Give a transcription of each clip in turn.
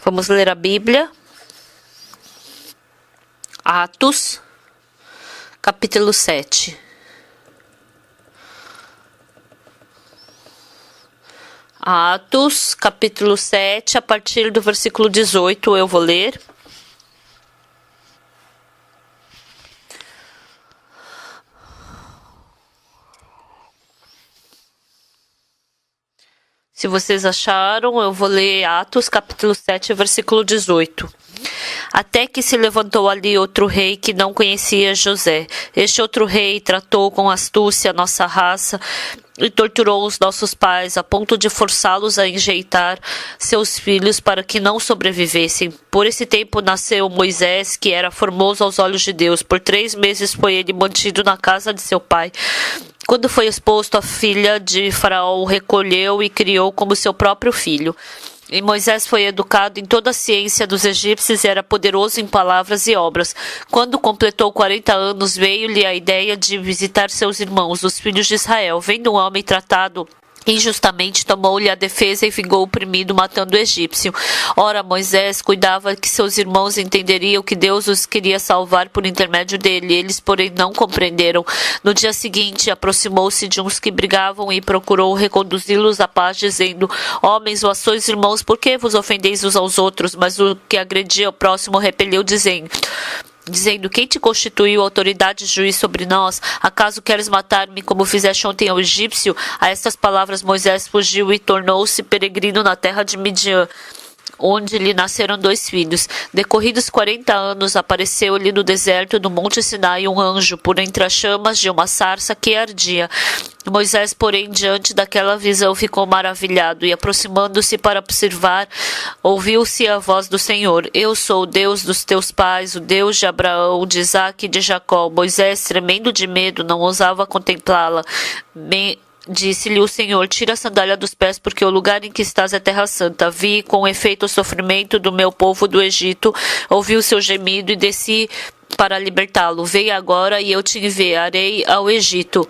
Vamos ler a Bíblia. Atos, capítulo 7. Atos, capítulo 7, a partir do versículo 18, eu vou ler. Se vocês acharam, eu vou ler Atos, capítulo 7, versículo 18. Até que se levantou ali outro rei que não conhecia José. Este outro rei tratou com astúcia a nossa raça e torturou os nossos pais a ponto de forçá-los a enjeitar seus filhos para que não sobrevivessem. Por esse tempo nasceu Moisés, que era formoso aos olhos de Deus. Por 3 meses foi ele mantido na casa de seu pai. Quando foi exposto, a filha de Faraó o recolheu e criou como seu próprio filho. E Moisés foi educado em toda a ciência dos egípcios e era poderoso em palavras e obras. Quando completou 40 anos, veio-lhe a ideia de visitar seus irmãos, os filhos de Israel. Vendo um homem tratado injustamente, tomou-lhe a defesa e vingou o oprimido, matando o egípcio. Ora, Moisés cuidava que seus irmãos entenderiam que Deus os queria salvar por intermédio dele. Eles, porém, não compreenderam. No dia seguinte, aproximou-se de uns que brigavam e procurou reconduzi-los à paz, dizendo: Homens, vós sois irmãos, por que vos ofendeis uns aos outros? Mas o que agredia o próximo repeliu, dizendo: quem te constituiu autoridade e juiz sobre nós? Acaso queres matar-me como fizeste ontem ao egípcio? A estas palavras Moisés fugiu e tornou-se peregrino na terra de Midian, onde lhe nasceram 2 filhos. Decorridos 40 anos, apareceu-lhe no deserto do Monte Sinai um anjo, por entre as chamas de uma sarça que ardia. Moisés, porém, diante daquela visão ficou maravilhado e, aproximando-se para observar, ouviu-se a voz do Senhor: Eu sou o Deus dos teus pais, o Deus de Abraão, de Isaque e de Jacó. Moisés, tremendo de medo, não ousava contemplá-la. Disse-lhe o Senhor: Tira a sandália dos pés, porque o lugar em que estás é terra santa. Vi com efeito o sofrimento do meu povo do Egito, ouvi o seu gemido e desci para libertá-lo. Venha agora e eu te enviarei ao Egito.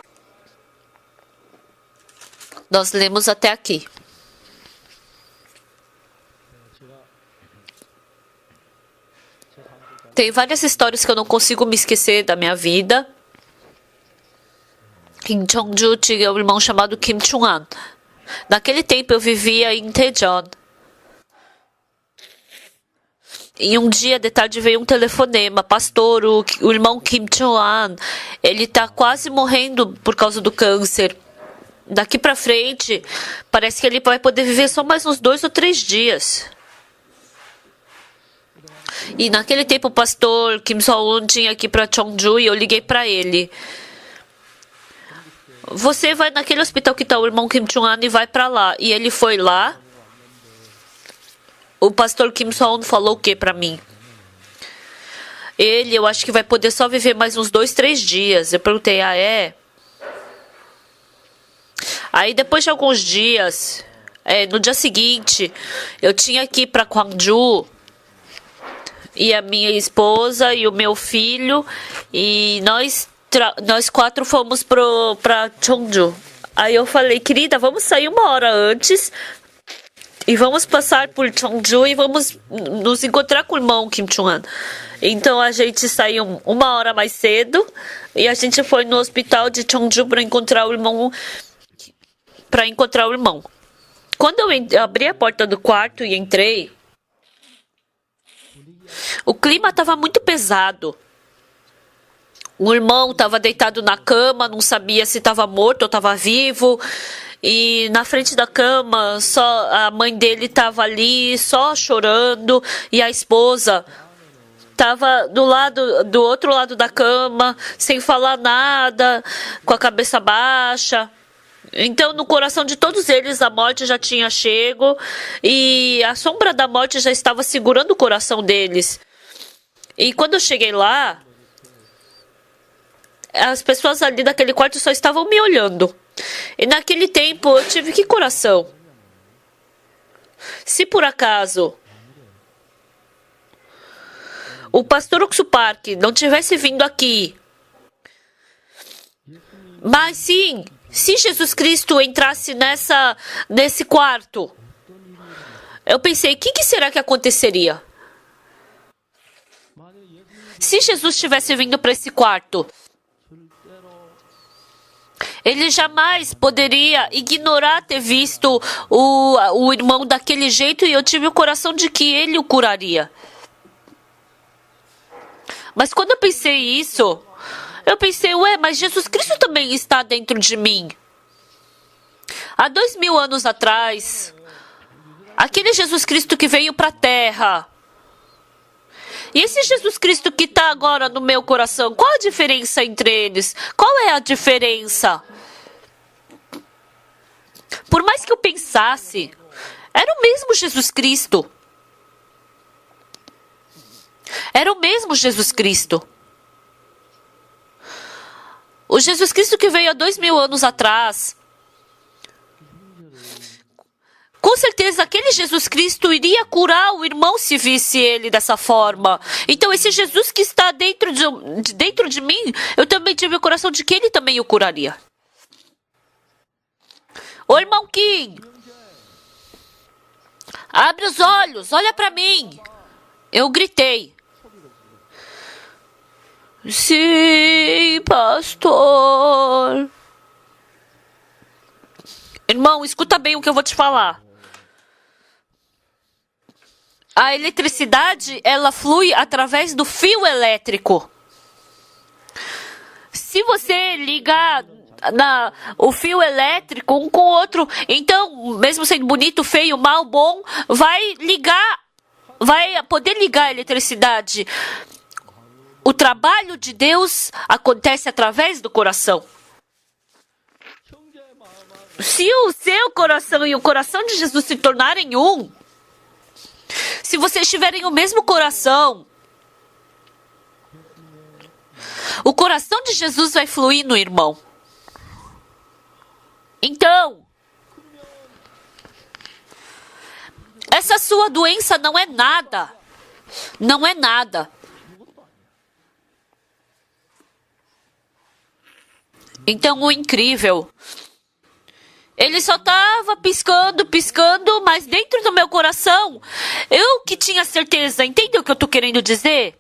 Nós lemos até aqui. Tem várias histórias que eu não consigo me esquecer da minha vida. Em Cheongju tinha um irmão chamado Kim Chung-an. Naquele tempo eu vivia em Daejeon. E um dia de tarde veio um telefonema: Pastor, o irmão Kim Chung-an, ele está quase morrendo por causa do câncer. Daqui para frente, parece que ele vai poder viver só mais uns 2 ou 3 dias. E naquele tempo o pastor Kim So-eun tinha aqui para Cheongju e eu liguei para ele: Você vai naquele hospital que está o irmão Kim Chung-an e vai para lá. E ele foi lá. O pastor Kim So-eun falou o que para mim? Eu acho que vai poder só viver mais uns 2, 3 dias. Eu perguntei: Ah, é? Aí depois de alguns dias, no dia seguinte, eu tinha que ir para Gwangju, e a minha esposa e o meu filho, e nós 4 fomos para Cheongju. Aí eu falei: Querida, vamos sair 1 hora antes e vamos passar por Cheongju e vamos nos encontrar com o irmão Kim Chung-an. Então a gente saiu 1 hora mais cedo e a gente foi no hospital de Cheongju para encontrar o irmão. Quando eu abri a porta do quarto e entrei, o clima estava muito pesado. O irmão estava deitado na cama, não sabia se estava morto ou estava vivo. E na frente da cama, só a mãe dele estava ali, só chorando. E a esposa estava do outro lado da cama, sem falar nada, com a cabeça baixa. Então, no coração de todos eles, a morte já tinha chego e a sombra da morte já estava segurando o coração deles. E quando eu cheguei lá, as pessoas ali daquele quarto só estavam me olhando. E naquele tempo eu tive que coração. Se por acaso o pastor Oksu Park não tivesse vindo aqui, mas sim, se Jesus Cristo entrasse nesse quarto, eu pensei, o que será que aconteceria? Se Jesus tivesse vindo para esse quarto, ele jamais poderia ignorar ter visto o irmão daquele jeito, e eu tive o coração de que ele o curaria. Mas quando eu pensei isso, eu pensei, mas Jesus Cristo também está dentro de mim. Há 2000 anos atrás, aquele Jesus Cristo que veio para a Terra, e esse Jesus Cristo que está agora no meu coração, qual a diferença entre eles? Qual é a diferença? Por mais que eu pensasse, era o mesmo Jesus Cristo. Era o mesmo Jesus Cristo. O Jesus Cristo que veio há 2000 anos atrás. Com certeza, aquele Jesus Cristo iria curar o irmão se visse ele dessa forma. Então, esse Jesus que está dentro de mim, eu também tive o coração de que ele também o curaria. Ô, irmão Kim, abre os olhos, olha para mim. Eu gritei. Sim, pastor. Irmão, escuta bem o que eu vou te falar. A eletricidade, ela flui através do fio elétrico. Se você ligar o fio elétrico um com o outro, então, mesmo sendo bonito, feio, mal, bom, vai poder ligar a eletricidade. O trabalho de Deus acontece através do coração. Se o seu coração e o coração de Jesus se tornarem um, se vocês tiverem o mesmo coração, o coração de Jesus vai fluir no irmão. Então, essa sua doença não é nada. Não é nada. Então, o incrível, ele só estava piscando, mas dentro do meu coração, eu que tinha certeza, entende o que eu estou querendo dizer?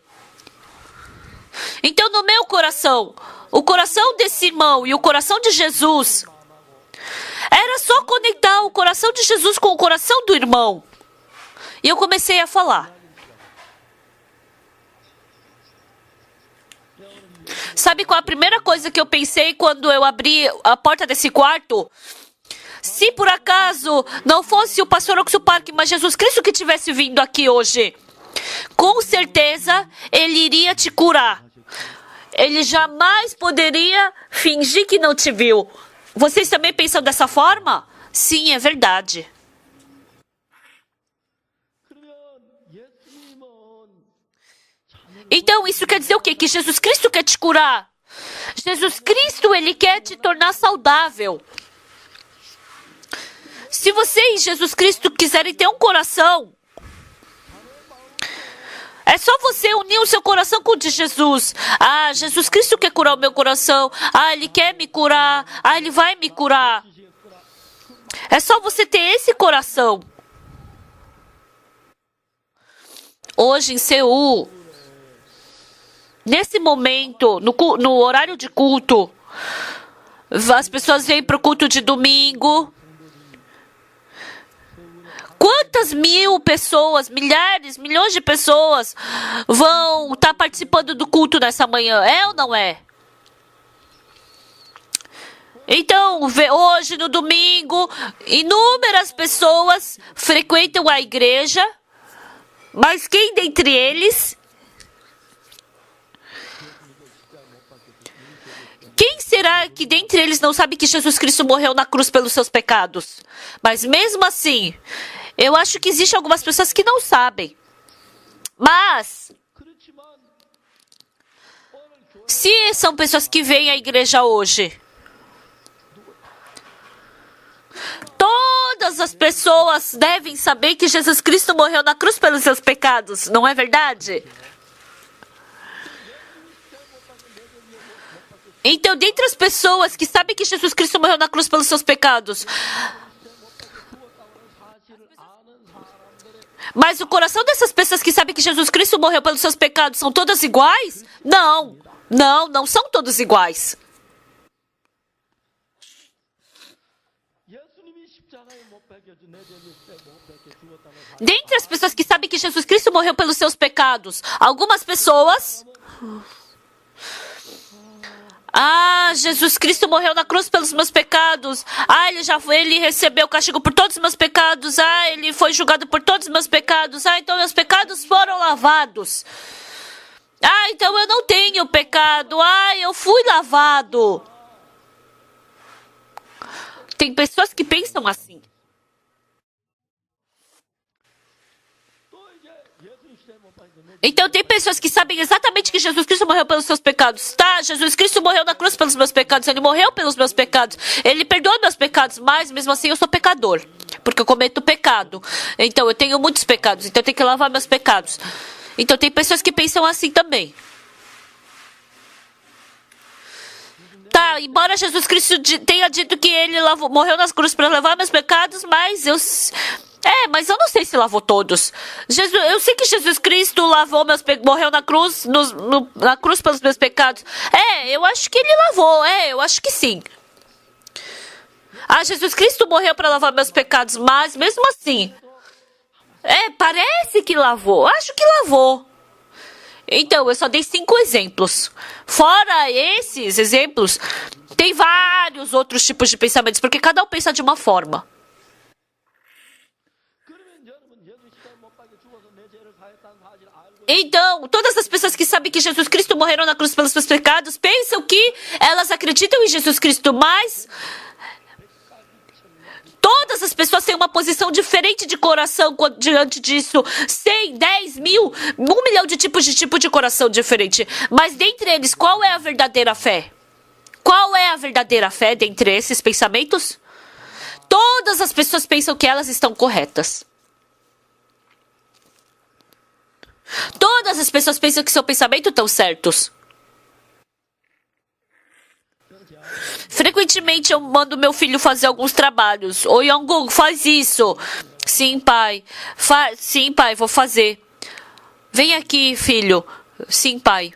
Então, no meu coração, o coração desse irmão e o coração de Jesus, era só conectar o coração de Jesus com o coração do irmão. E eu comecei a falar. Sabe qual a primeira coisa que eu pensei quando eu abri a porta desse quarto? Se por acaso não fosse o pastor Oxo Park, mas Jesus Cristo que tivesse vindo aqui hoje, com certeza ele iria te curar. Ele jamais poderia fingir que não te viu. Vocês também pensam dessa forma? Sim, é verdade. Então, isso quer dizer o quê? Que Jesus Cristo quer te curar. Jesus Cristo, ele quer te tornar saudável. Se você e Jesus Cristo quiserem ter um coração, é só você unir o seu coração com o de Jesus. Ah, Jesus Cristo quer curar o meu coração. Ah, ele quer me curar. Ah, ele vai me curar. É só você ter esse coração. Hoje em Seul, nesse momento, no horário de culto, as pessoas vêm para o culto de domingo. Quantas mil pessoas, milhares, milhões de pessoas vão estar participando do culto nessa manhã? É ou não é? Então, hoje no domingo, inúmeras pessoas frequentam a igreja, mas quem dentre eles? Quem será que dentre eles não sabe que Jesus Cristo morreu na cruz pelos seus pecados? Mas mesmo assim, eu acho que existem algumas pessoas que não sabem. Mas, se são pessoas que vêm à igreja hoje, todas as pessoas devem saber que Jesus Cristo morreu na cruz pelos seus pecados, não é verdade? Então, dentre as pessoas que sabem que Jesus Cristo morreu na cruz pelos seus pecados, Mas o coração dessas pessoas que sabem que Jesus Cristo morreu pelos seus pecados são todas iguais? Não. Não, não são todos iguais. Dentre as pessoas que sabem que Jesus Cristo morreu pelos seus pecados, algumas pessoas... Jesus Cristo morreu na cruz pelos meus pecados. Ele recebeu o castigo por todos os meus pecados. Ele foi julgado por todos os meus pecados. Então meus pecados foram lavados. Então eu não tenho pecado. Eu fui lavado. Tem pessoas que pensam assim. Então tem pessoas que sabem exatamente que Jesus Cristo morreu pelos seus pecados. Jesus Cristo morreu na cruz pelos meus pecados. Ele morreu pelos meus pecados. Ele perdoa meus pecados, mas mesmo assim eu sou pecador. Porque eu cometo pecado. Então eu tenho muitos pecados. Então eu tenho que lavar meus pecados. Então tem pessoas que pensam assim também. Embora Jesus Cristo tenha dito que ele morreu nas cruzes para levar meus pecados, mas eu não sei se lavou todos. Eu sei que Jesus Cristo morreu na cruz, na cruz pelos meus pecados. Eu acho que ele lavou. Eu acho que sim. Jesus Cristo morreu para lavar meus pecados, mas mesmo assim, parece que lavou. Acho que lavou. Então, eu só dei 5 exemplos. Fora esses exemplos, tem vários outros tipos de pensamentos, porque cada um pensa de uma forma. Então, todas as pessoas que sabem que Jesus Cristo morreu na cruz pelos seus pecados, pensam que elas acreditam em Jesus Cristo, mas todas as pessoas têm uma posição diferente de coração diante disso. 100, 10 mil, 1 milhão de tipo de coração diferente. Mas dentre eles, qual é a verdadeira fé? Qual é a verdadeira fé dentre esses pensamentos? Todas as pessoas pensam que elas estão corretas. Todas as pessoas pensam que seu pensamento estão certos. Frequentemente eu mando meu filho fazer alguns trabalhos. Ô Yongung, faz isso. Sim, pai. Sim, pai, vou fazer. Vem aqui, filho. Sim, pai.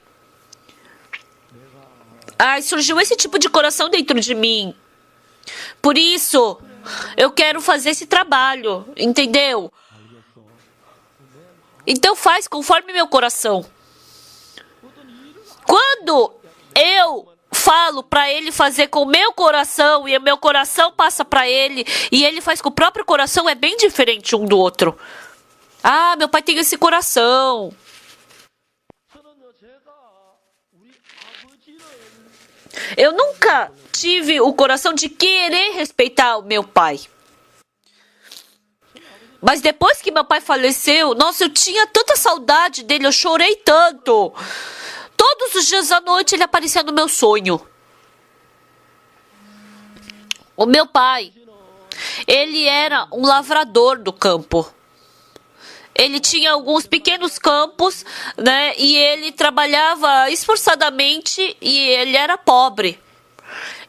Surgiu esse tipo de coração dentro de mim. Por isso, eu quero fazer esse trabalho. Entendeu? Então faz conforme meu coração. Quando eu falo para ele fazer com o meu coração e o meu coração passa para ele e ele faz com o próprio coração, é bem diferente um do outro. Meu pai tem esse coração. Eu nunca tive o coração de querer respeitar o meu pai. Mas depois que meu pai faleceu, nossa, eu tinha tanta saudade dele, eu chorei tanto. Todos os dias à noite ele aparecia no meu sonho. O meu pai, ele era um lavrador do campo. Ele tinha alguns pequenos campos, né? E ele trabalhava esforçadamente e ele era pobre.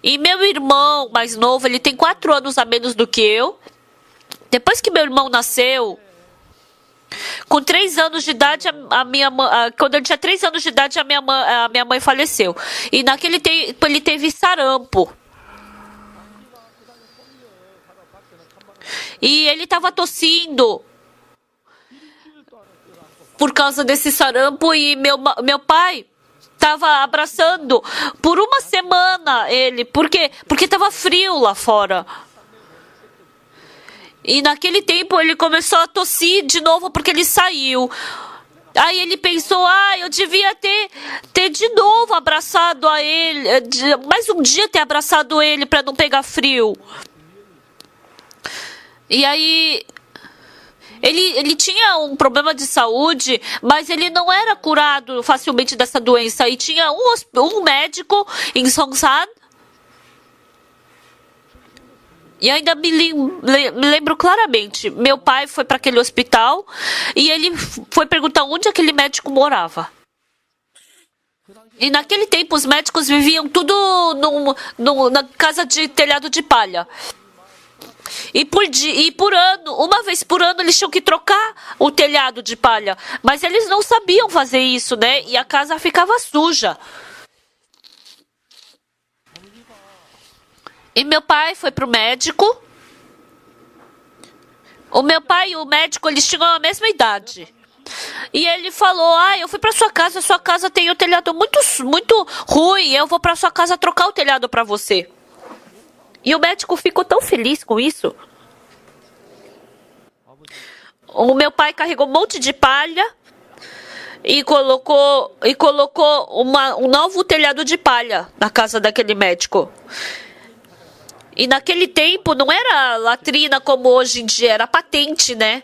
E meu irmão mais novo, ele tem 4 anos a menos do que eu. Depois que meu irmão nasceu, com 3 anos de idade, quando eu tinha 3 anos de idade, a minha mãe faleceu. E naquele tempo ele teve sarampo. E ele estava tossindo por causa desse sarampo e meu pai estava abraçando por uma semana ele. Por quê? Porque estava frio lá fora. E naquele tempo ele começou a tossir de novo porque ele saiu. Aí ele pensou, eu devia ter de novo abraçado a ele, mais um dia ter abraçado ele para não pegar frio. E aí ele tinha um problema de saúde, mas ele não era curado facilmente dessa doença. E tinha um médico em Songsan. E ainda me lembro claramente, meu pai foi para aquele hospital e ele foi perguntar onde aquele médico morava. E naquele tempo os médicos viviam tudo na casa de telhado de palha. E por ano, uma vez por ano, eles tinham que trocar o telhado de palha. Mas eles não sabiam fazer isso, né? E a casa ficava suja. E meu pai foi pro médico. O meu pai e o médico, eles tinham a mesma idade. E ele falou, eu fui pra sua casa tem o telhado muito ruim, eu vou pra sua casa trocar o telhado pra você. E o médico ficou tão feliz com isso. O meu pai carregou um monte de palha e colocou um novo telhado de palha na casa daquele médico. E naquele tempo não era latrina como hoje em dia, era patente, né?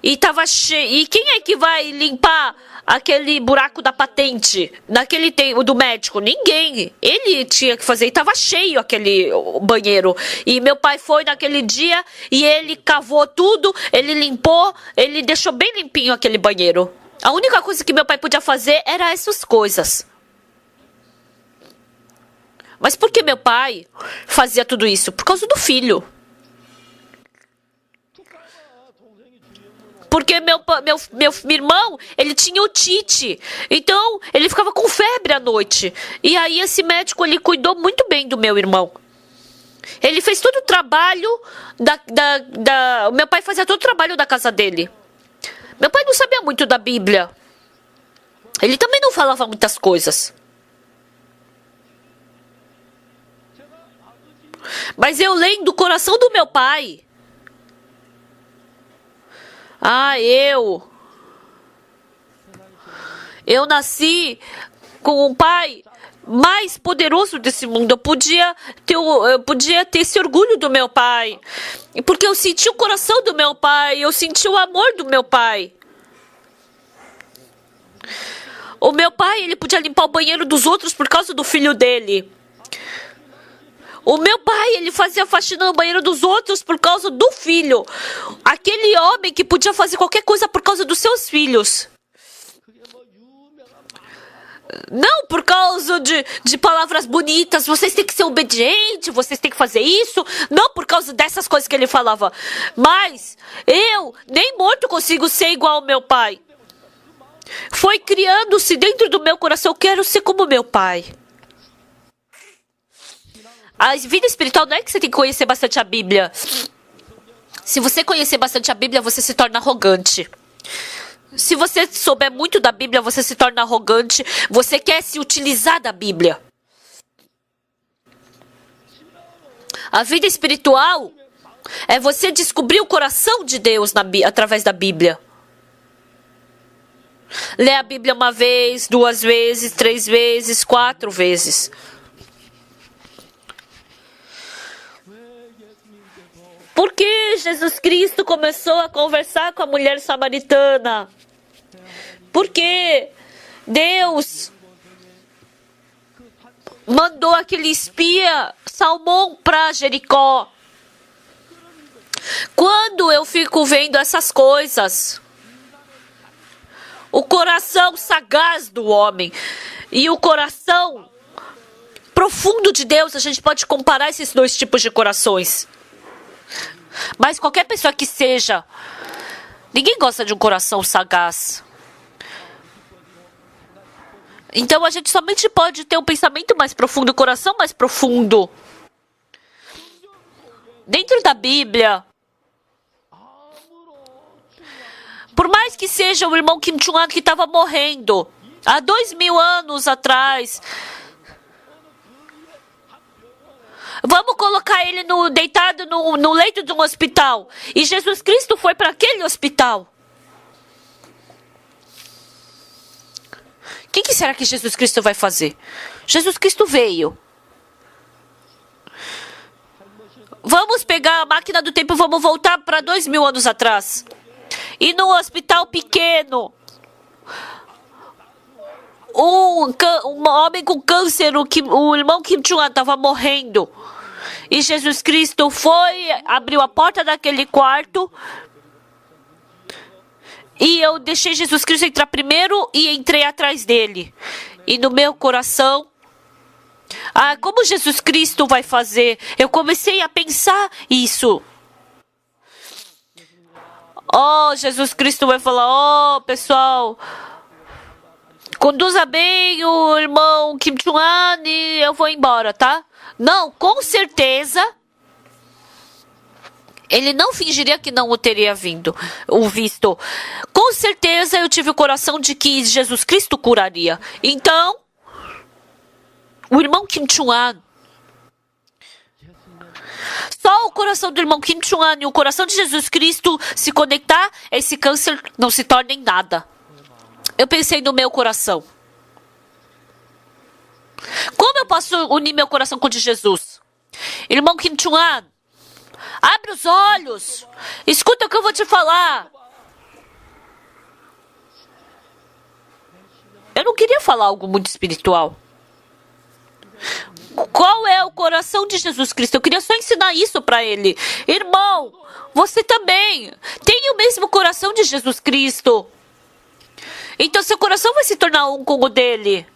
E tava cheio. E quem é que vai limpar aquele buraco da patente naquele tempo do médico? Ninguém. Ele tinha que fazer. E tava cheio aquele banheiro. E meu pai foi naquele dia e ele cavou tudo, ele limpou, ele deixou bem limpinho aquele banheiro. A única coisa que meu pai podia fazer era essas coisas. Mas por que meu pai fazia tudo isso? Por causa do filho. Porque meu irmão, ele tinha otite. Então, ele ficava com febre à noite. E aí, esse médico, ele cuidou muito bem do meu irmão. Ele fez todo o trabalho o meu pai fazia todo o trabalho da casa dele. Meu pai não sabia muito da Bíblia. Ele também não falava muitas coisas. Mas eu lembro do coração do meu pai. Eu nasci com um pai mais poderoso desse mundo. Eu podia ter esse orgulho do meu pai. Porque eu senti o coração do meu pai. Eu senti o amor do meu pai. O meu pai, ele podia limpar o banheiro dos outros por causa do filho dele. O meu pai, ele fazia faxina no banheiro dos outros por causa do filho. Aquele homem que podia fazer qualquer coisa por causa dos seus filhos. Não por causa de palavras bonitas, vocês têm que ser obedientes, vocês têm que fazer isso. Não por causa dessas coisas que ele falava. Mas eu, nem morto, consigo ser igual ao meu pai. Foi criando-se dentro do meu coração, eu quero ser como meu pai. A vida espiritual não é que você tem que conhecer bastante a Bíblia. Se você conhecer bastante a Bíblia, você se torna arrogante. Se você souber muito da Bíblia, você se torna arrogante. Você quer se utilizar da Bíblia. A vida espiritual é você descobrir o coração de Deus através da Bíblia. Lê a Bíblia uma vez, 2 vezes, 3 vezes, 4 vezes. Por que Jesus Cristo começou a conversar com a mulher samaritana? Porque Deus mandou aquele espia Salmão para Jericó. Quando eu fico vendo essas coisas, o coração sagaz do homem e o coração profundo de Deus, a gente pode comparar esses 2 tipos de corações. Mas qualquer pessoa que seja, ninguém gosta de um coração sagaz. Então a gente somente pode ter um pensamento mais profundo, um coração mais profundo. Dentro da Bíblia, por mais que seja o irmão Kim Chung-an que estava morrendo há 2000 anos atrás, vamos colocar ele deitado no leito de um hospital. E Jesus Cristo foi para aquele hospital. O que será que Jesus Cristo vai fazer? Jesus Cristo veio. Vamos pegar a máquina do tempo e vamos voltar para 2000 anos atrás. E num hospital pequeno, um homem com câncer, o irmão Kim Chung-an estava morrendo. E Jesus Cristo abriu a porta daquele quarto. E eu deixei Jesus Cristo entrar primeiro e entrei atrás dele. E no meu coração, Como Jesus Cristo vai fazer? Eu comecei a pensar isso. Jesus Cristo vai falar, pessoal, conduza bem o irmão Kim Chung-an e eu vou embora, tá? Não, com certeza, ele não fingiria que não o teria visto. Com certeza eu tive o coração de que Jesus Cristo curaria. Então, o irmão Kim Chung-an, só o coração do irmão Kim Chung-an e o coração de Jesus Cristo se conectar, esse câncer não se torna em nada. Eu pensei no meu coração. Como eu posso unir meu coração com o de Jesus? Irmão Kim Chung-an, abre os olhos. Escuta o que eu vou te falar. Eu não queria falar algo muito espiritual. Qual é o coração de Jesus Cristo? Eu queria só ensinar isso para ele. Irmão, você também tem o mesmo coração de Jesus Cristo. Então seu coração vai se tornar um com o dele.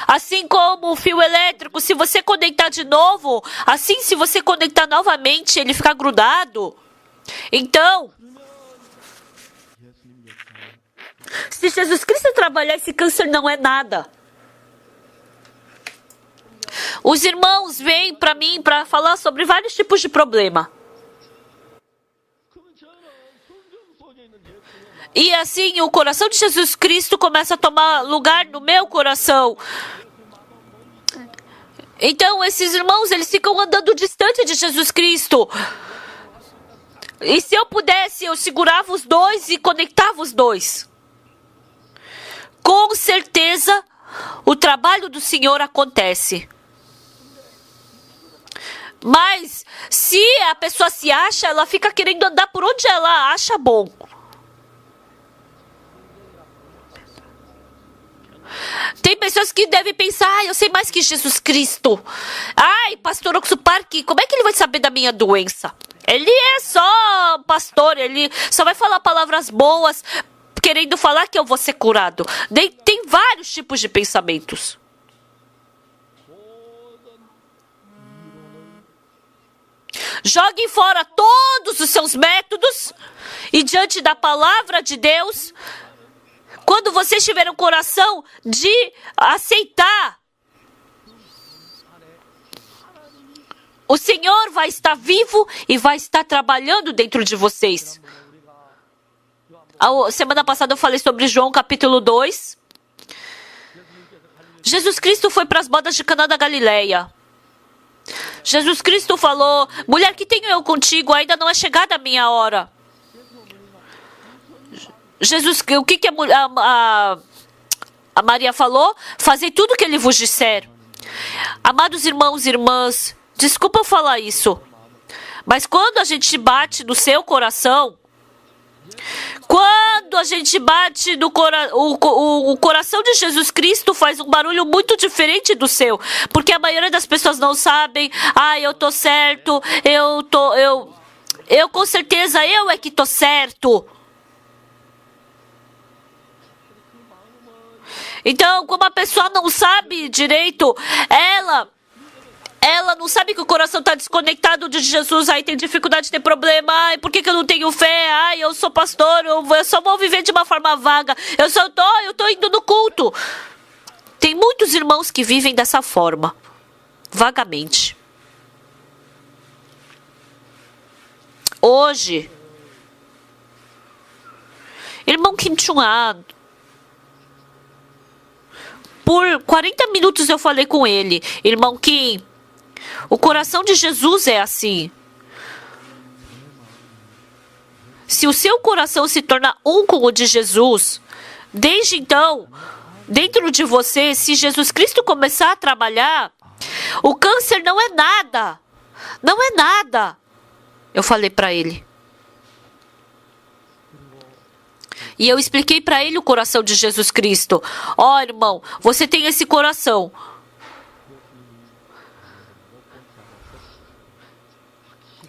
Assim como o fio elétrico, se você conectar de novo, assim se você conectar novamente, ele fica grudado. Então, se Jesus Cristo trabalhar, esse câncer não é nada. Os irmãos vêm para mim para falar sobre vários tipos de problema. E assim, o coração de Jesus Cristo começa a tomar lugar no meu coração. Então, esses irmãos, eles ficam andando distante de Jesus Cristo. E se eu pudesse, eu segurava os dois e conectava os dois. Com certeza, o trabalho do Senhor acontece. Mas, se a pessoa se acha, ela fica querendo andar por onde ela acha bom. Tem pessoas que devem pensar, eu sei mais que Jesus Cristo. Pastor Oxo Park, como é que ele vai saber da minha doença? Ele é só pastor, ele só vai falar palavras boas, querendo falar que eu vou ser curado. Tem vários tipos de pensamentos. Joguem fora todos os seus métodos e diante da palavra de Deus, quando vocês tiverem um coração de aceitar, o Senhor vai estar vivo e vai estar trabalhando dentro de vocês. Semana passada eu falei sobre João capítulo 2. Jesus Cristo foi para as bodas de Caná da Galileia. Jesus Cristo falou, mulher, que tenho eu contigo? Ainda não é chegada a minha hora. O que a Maria falou? Fazei tudo o que ele vos disser. Amados irmãos e irmãs, desculpa eu falar isso, mas quando a gente bate no seu coração, quando a gente bate no o coração de Jesus Cristo faz um barulho muito diferente do seu, porque a maioria das pessoas não sabem. Eu tô certo, eu com certeza eu é que tô certo. Então, como a pessoa não sabe direito, ela não sabe que o coração está desconectado de Jesus, aí tem dificuldade de ter problema. Por que eu não tenho fé? Eu sou pastor, eu só vou viver de uma forma vaga. Eu tô indo no culto. Tem muitos irmãos que vivem dessa forma, vagamente. Hoje, irmão Kim Chung-an, por 40 minutos eu falei com ele. Irmão Kim, o coração de Jesus é assim. Se o seu coração se tornar um com o de Jesus, desde então, dentro de você, se Jesus Cristo começar a trabalhar, o câncer não é nada. Não é nada. Eu falei para ele. E eu expliquei para ele o coração de Jesus Cristo. Irmão, você tem esse coração.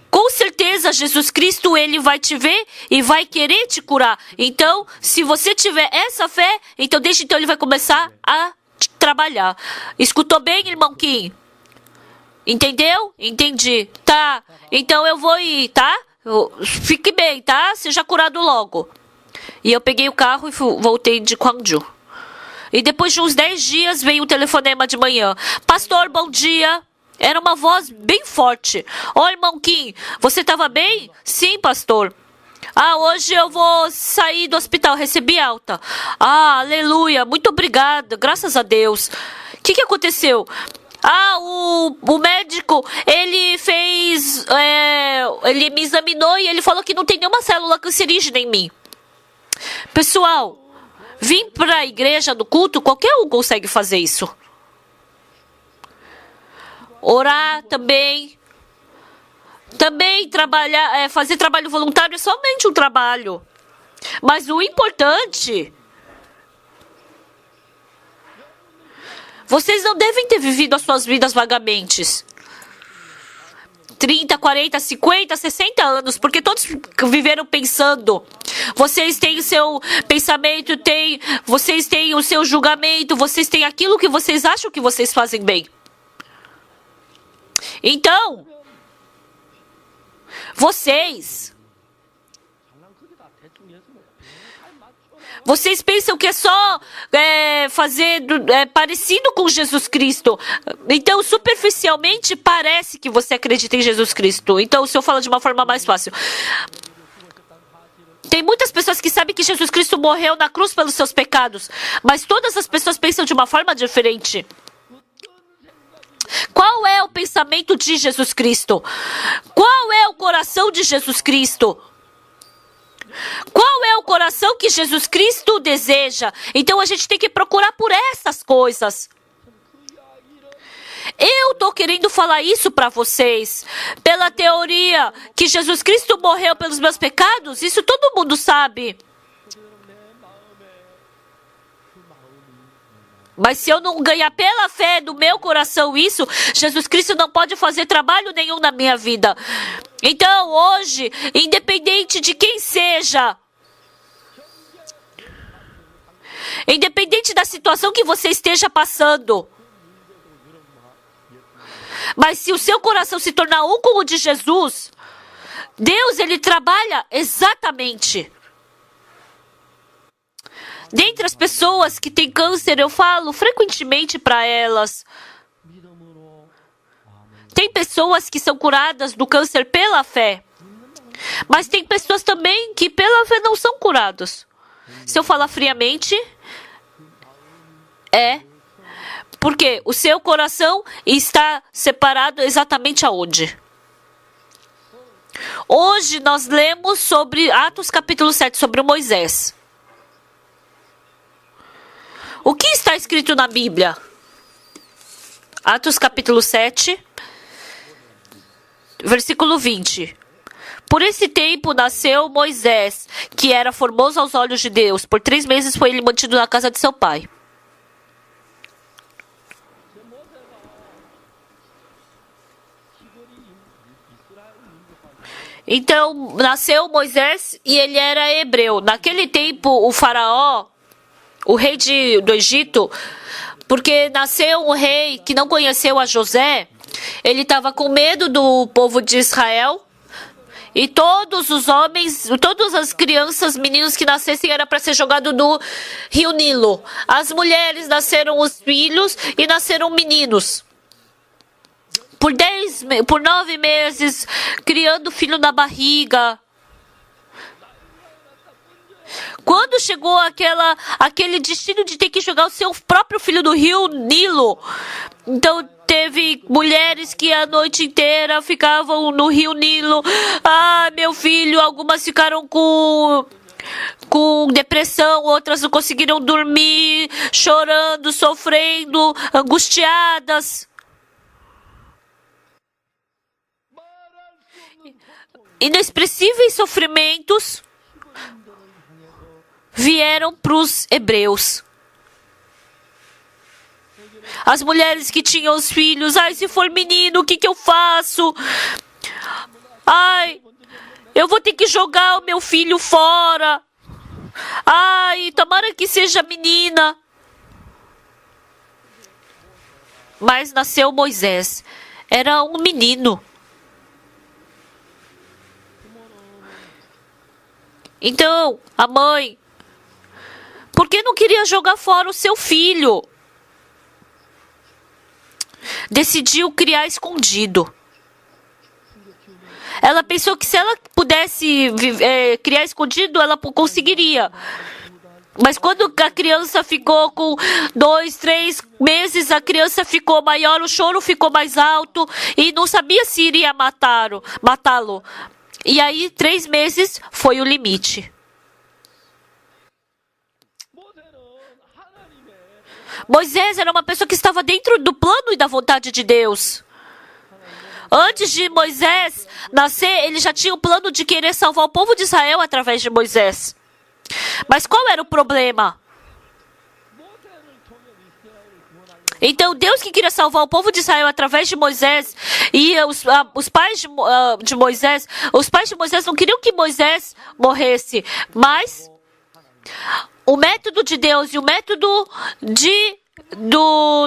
Com certeza, Jesus Cristo, ele vai te ver e vai querer te curar. Então, se você tiver essa fé, então desde então ele vai começar a trabalhar. Escutou bem, irmão Kim? Entendeu? Entendi. Tá. Então eu vou ir, tá? Fique bem, tá? Seja curado logo. E eu peguei o carro e voltei de Gwangju. E depois de uns 10 dias veio um telefonema de manhã. Pastor, bom dia. Era uma voz bem forte. Ô, irmão Kim, você estava bem? Sim, pastor. Ah, hoje eu vou sair do hospital, recebi alta. Ah, aleluia, muito obrigada, graças a Deus. O que aconteceu? Ah, o médico, ele fez, ele me examinou e ele falou que não tem nenhuma célula cancerígena em mim. Pessoal, vim para a igreja do culto, qualquer um consegue fazer isso. Orar também. Também trabalhar, fazer trabalho voluntário é somente um trabalho. Mas o importante... Vocês não devem ter vivido as suas vidas vagamente. 30, 40, 50, 60 anos, porque todos viveram pensando. Vocês têm o seu pensamento, vocês têm o seu julgamento, vocês têm aquilo que vocês acham que vocês fazem bem. Então, vocês pensam que é só fazer parecido com Jesus Cristo. Então, superficialmente, parece que você acredita em Jesus Cristo. Então, se eu falo de uma forma mais fácil. Tem muitas pessoas que sabem que Jesus Cristo morreu na cruz pelos seus pecados. Mas todas as pessoas pensam de uma forma diferente. Qual é o pensamento de Jesus Cristo? Qual é o coração de Jesus Cristo? Qual é o coração que Jesus Cristo deseja? Então a gente tem que procurar por essas coisas. Eu estou querendo falar isso para vocês. Pela teoria que Jesus Cristo morreu pelos meus pecados, isso todo mundo sabe. Mas se eu não ganhar pela fé do meu coração isso, Jesus Cristo não pode fazer trabalho nenhum na minha vida. Então, hoje, independente de quem seja, independente da situação que você esteja passando, mas se o seu coração se tornar um com o de Jesus, Deus, ele trabalha exatamente. Dentre as pessoas que têm câncer, eu falo frequentemente para elas. Tem pessoas que são curadas do câncer pela fé. Mas tem pessoas também que pela fé não são curadas. Se eu falar friamente, porque o seu coração está separado exatamente aonde? Hoje nós lemos sobre Atos capítulo 7, sobre Moisés. O que está escrito na Bíblia? Atos capítulo 7, versículo 20. Por esse tempo nasceu Moisés, que era formoso aos olhos de Deus. Por 3 meses foi ele mantido na casa de seu pai. Então, nasceu Moisés e ele era hebreu. Naquele tempo, o faraó, o rei do Egito, porque nasceu um rei que não conheceu a José, ele estava com medo do povo de Israel, e todos os homens, todas as crianças, meninos que nascessem era para ser jogado no rio Nilo. As mulheres nasceram os filhos e nasceram meninos. Por 9 meses, criando filho na barriga. Quando chegou aquele destino de ter que jogar o seu próprio filho no rio Nilo, então teve mulheres que a noite inteira ficavam no rio Nilo. Ah, meu filho, algumas ficaram com depressão, outras não conseguiram dormir, chorando, sofrendo, angustiadas. Inexpressíveis sofrimentos vieram para os hebreus. As mulheres que tinham os filhos, ai, se for menino, o que eu faço? Ai, eu vou ter que jogar o meu filho fora. Ai, tomara que seja menina. Mas nasceu Moisés. era um menino. Então, a mãe, por que não queria jogar fora o seu filho? Decidiu criar escondido. Ela pensou que se ela pudesse criar escondido, ela conseguiria. Mas quando a criança ficou com 2, 3 meses, a criança ficou maior, o choro ficou mais alto e não sabia se iria matá-lo. E aí, 3 meses foi o limite. Moisés era uma pessoa que estava dentro do plano e da vontade de Deus. Antes de Moisés nascer, ele já tinha o plano de querer salvar o povo de Israel através de Moisés. Mas qual era o problema? Então, Deus que queria salvar o povo de Israel através de Moisés, e os pais de Moisés, os pais de Moisés não queriam que Moisés morresse, mas o método de Deus e o método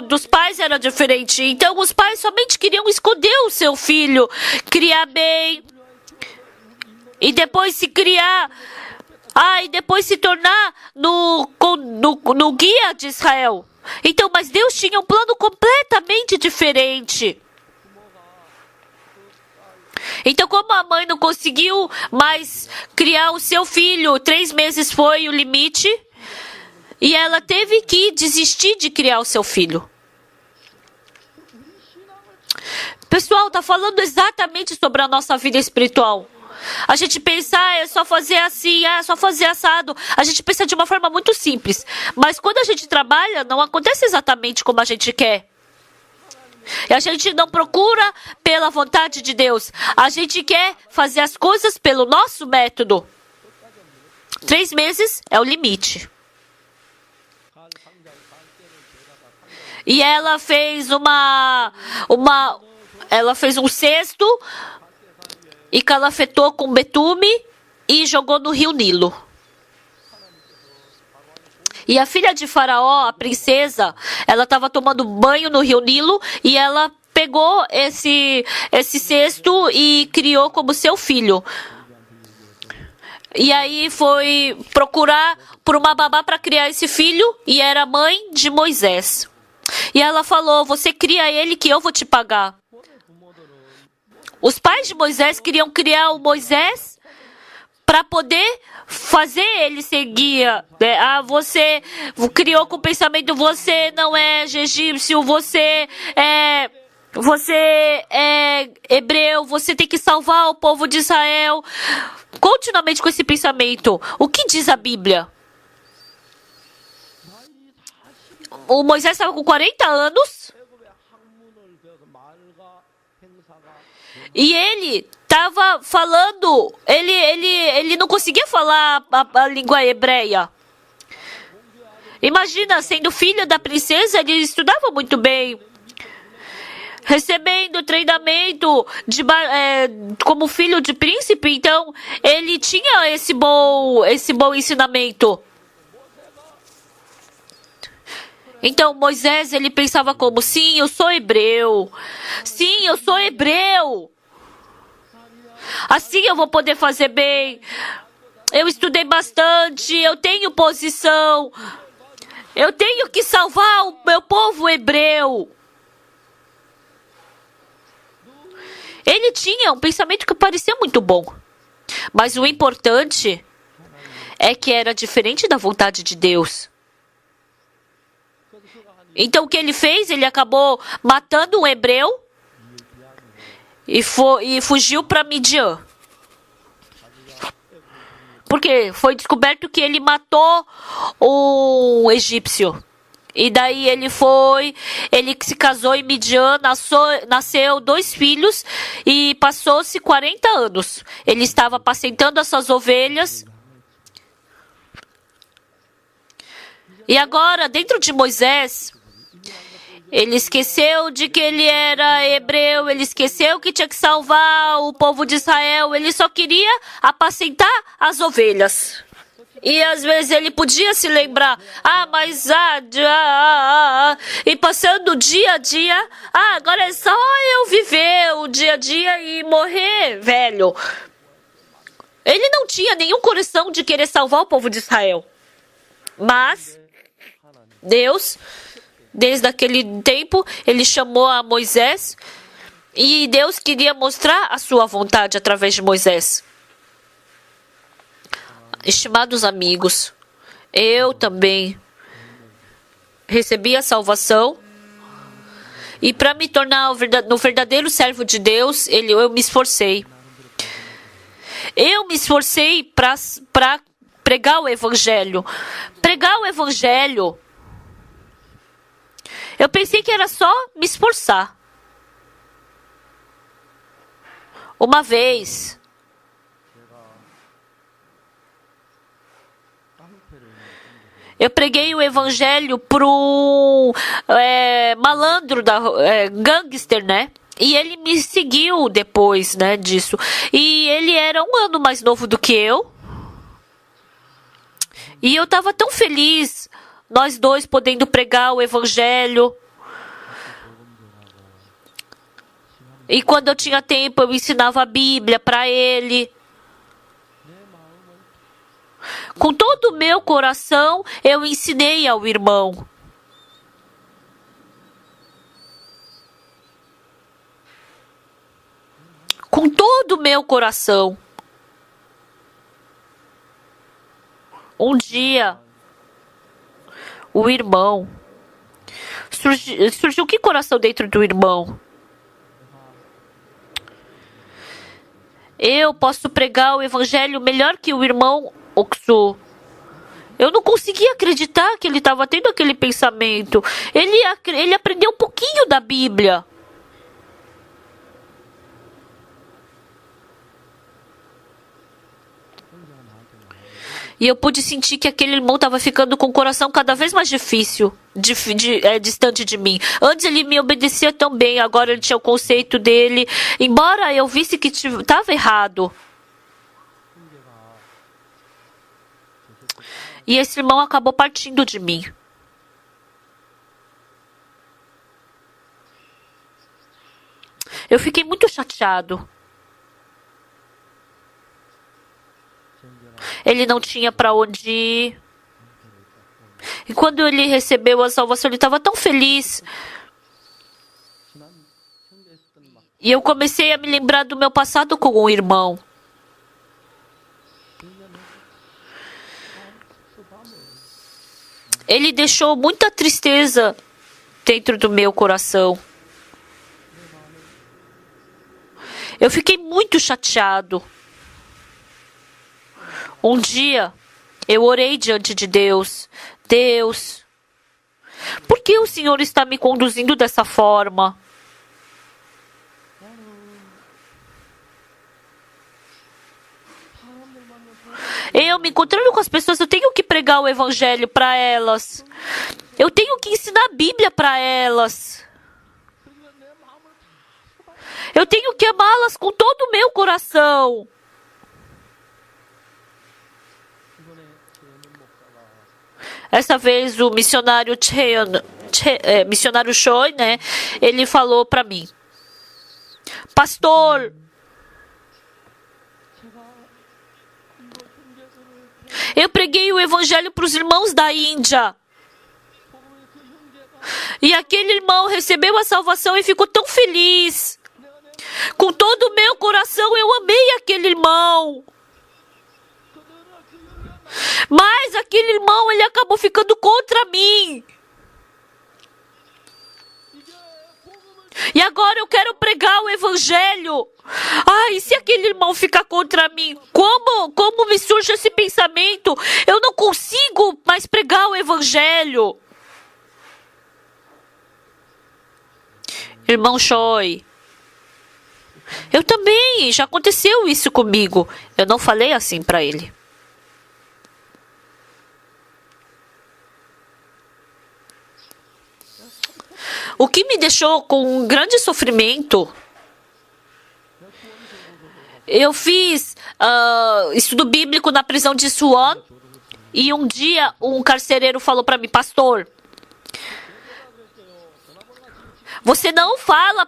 dos pais era diferente. Então, os pais somente queriam esconder o seu filho, criar bem, e depois se criar, e depois se tornar no guia de Israel. Então, mas Deus tinha um plano completamente diferente. Então, como a mãe não conseguiu mais criar o seu filho, 3 meses foi o limite, e ela teve que desistir de criar o seu filho. Pessoal, está falando exatamente sobre a nossa vida espiritual. A gente pensa, é só fazer assim, é só fazer assado. A gente pensa de uma forma muito simples. Mas quando a gente trabalha, não acontece exatamente como a gente quer. E a gente não procura pela vontade de Deus. A gente quer fazer as coisas pelo nosso método. 3 meses é o limite. E ela fez ela fez um cesto e calafetou com betume e jogou no rio Nilo. E a filha de Faraó, a princesa, ela estava tomando banho no rio Nilo e ela pegou esse cesto e criou como seu filho. E aí foi procurar por uma babá para criar esse filho e era a mãe de Moisés. E ela falou, você cria ele que eu vou te pagar. Os pais de Moisés queriam criar o Moisés para poder fazer ele ser guia. Você criou com o pensamento, você não é egípcio, você é hebreu, você tem que salvar o povo de Israel. Continuamente com esse pensamento. O que diz a Bíblia? O Moisés estava com 40 anos e ele estava falando, ele não conseguia falar a língua hebreia. Imagina, sendo filho da princesa, ele estudava muito bem, recebendo treinamento como filho de príncipe, então ele tinha esse bom ensinamento. Então Moisés, ele pensava como, sim, eu sou hebreu. Sim, eu sou hebreu. Assim eu vou poder fazer bem. Eu estudei bastante, eu tenho posição. Eu tenho que salvar o meu povo hebreu. Ele tinha um pensamento que parecia muito bom. Mas o importante é que era diferente da vontade de Deus. Então o que ele fez? Ele acabou matando um hebreu e fugiu para Midian. Porque foi descoberto que ele matou um egípcio. E daí ele se casou em Midian, nasceu 2 filhos e passou-se 40 anos. Ele estava apacentando as suas ovelhas. E agora, dentro de Moisés, ele esqueceu de que ele era hebreu, ele esqueceu que tinha que salvar o povo de Israel, ele só queria apacentar as ovelhas. E às vezes ele podia se lembrar, e passando o dia a dia, agora é só eu viver o dia a dia e morrer, velho. Ele não tinha nenhum coração de querer salvar o povo de Israel. Mas Deus, desde aquele tempo, ele chamou a Moisés e Deus queria mostrar a sua vontade através de Moisés. Estimados amigos, eu também recebi a salvação e para me tornar no verdadeiro servo de Deus, eu me esforcei. Eu me esforcei para pregar o Evangelho. Pregar o Evangelho. Eu pensei que era só me esforçar. Uma vez, eu preguei o Evangelho para um malandro, gangster, né? E ele me seguiu depois, né, disso. E ele era 1 ano mais novo do que eu. E eu estava tão feliz, nós dois podendo pregar o Evangelho. E quando eu tinha tempo, eu ensinava a Bíblia para ele. Com todo o meu coração, eu ensinei ao irmão. Com todo o meu coração. Um dia, o irmão... Surgiu que coração dentro do irmão? Eu posso pregar o Evangelho melhor que o irmão Oksu. Eu não conseguia acreditar que ele estava tendo aquele pensamento. Ele aprendeu um pouquinho da Bíblia. E eu pude sentir que aquele irmão estava ficando com o coração cada vez mais difícil, distante de mim. Antes ele me obedecia tão bem, agora ele tinha o conceito dele. Embora eu visse que estava errado. E esse irmão acabou partindo de mim. Eu fiquei muito chateado. Ele não tinha para onde ir. E quando ele recebeu a salvação, ele estava tão feliz. E eu comecei a me lembrar do meu passado com o irmão. Ele deixou muita tristeza dentro do meu coração. Eu fiquei muito chateado. Um dia, eu orei diante de Deus. Deus, por que o Senhor está me conduzindo dessa forma? Eu me encontrando com as pessoas, eu tenho que pregar o Evangelho para elas. Eu tenho que ensinar a Bíblia para elas. Eu tenho que amá-las com todo o meu coração. Essa vez o missionário Choi, né? Ele falou para mim: pastor, eu preguei o Evangelho para os irmãos da Índia. E aquele irmão recebeu a salvação e ficou tão feliz. Com todo o meu coração eu amei aquele irmão. Mas aquele irmão, ele acabou ficando contra mim. E agora eu quero pregar o Evangelho. E se aquele irmão ficar contra mim? Como me surge esse pensamento? Eu não consigo mais pregar o Evangelho. Irmão Choi, eu também, já aconteceu isso comigo. Eu não falei assim para ele. O que me deixou com um grande sofrimento, eu fiz estudo bíblico na prisão de Suwon E um dia um carcereiro falou para mim, pastor, você não fala